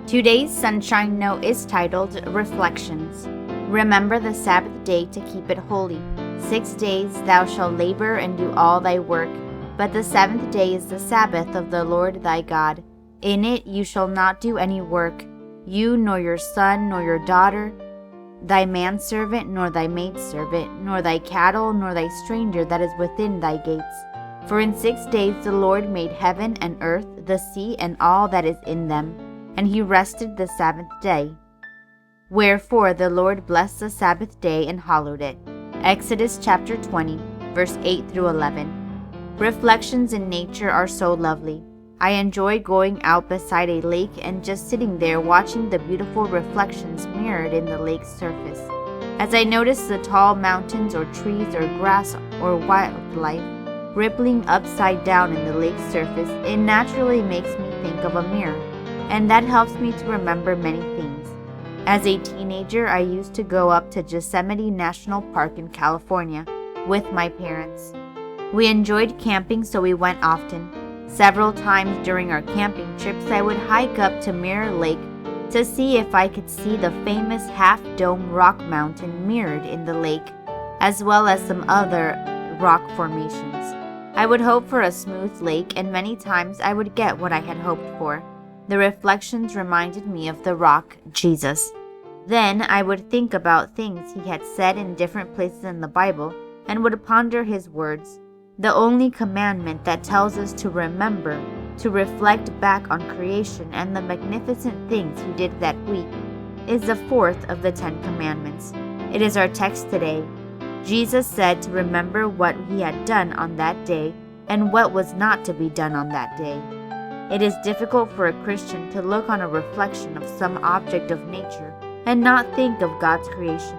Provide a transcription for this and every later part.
Today's Sunshine Note is titled Reflections. Remember the Sabbath day to keep it holy. 6 days thou shalt labor and do all thy work, but the seventh day is the Sabbath of the Lord thy God. In it you shall not do any work, you nor your son nor your daughter, thy manservant nor thy maidservant, nor thy cattle nor thy stranger that is within thy gates. For in 6 days the Lord made heaven and earth, the sea, and all that is in them, and he rested the seventh day. Wherefore the Lord blessed the Sabbath day and hallowed it. Exodus chapter 20, verse 8 through 11. Reflections in nature are so lovely. I enjoy going out beside a lake and just sitting there watching the beautiful reflections mirrored in the lake's surface. As I notice the tall mountains or trees or grass or wildlife rippling upside down in the lake's surface, it naturally makes me think of a mirror, and that helps me to remember many things. As a teenager, I used to go up to Yosemite National Park in California with my parents. We enjoyed camping, so we went often. Several times during our camping trips, I would hike up to Mirror Lake to see if I could see the famous half-dome rock mountain mirrored in the lake, as well as some other rock formations. I would hope for a smooth lake, and many times I would get what I had hoped for. The reflections reminded me of the rock, Jesus. Then I would think about things he had said in different places in the Bible and would ponder his words. The only commandment that tells us to remember, to reflect back on creation and the magnificent things he did that week, is the fourth of the 10 Commandments. It is our text today. Jesus said to remember what he had done on that day and what was not to be done on that day. It is difficult for a Christian to look on a reflection of some object of nature and not think of God's creation.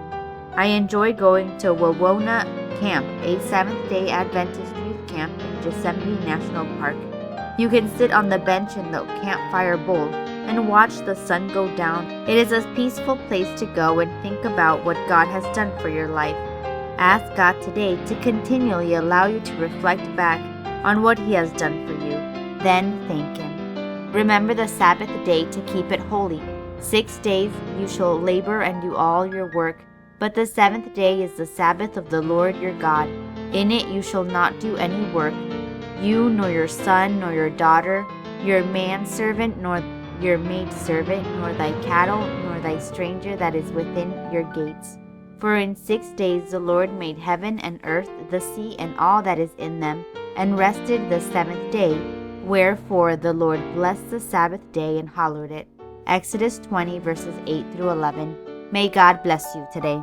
I enjoy going to Wawona Camp, a Seventh-day Adventist youth camp in Yosemite National Park. You can sit on the bench in the campfire bowl and watch the sun go down. It is a peaceful place to go and think about what God has done for your life. Ask God today to continually allow you to reflect back on what he has done for you. Then thank him. Remember the Sabbath day to keep it holy. 6 days you shall labor and do all your work, but the seventh day is the Sabbath of the Lord your God. In it you shall not do any work, you nor your son nor your daughter, your manservant nor your maidservant, nor thy cattle nor thy stranger that is within your gates. For in 6 days the Lord made heaven and earth, the sea, and all that is in them, and rested the seventh day. Wherefore the Lord blessed the Sabbath day and hallowed it. Exodus 20 verses 8 through 11. May God bless you today.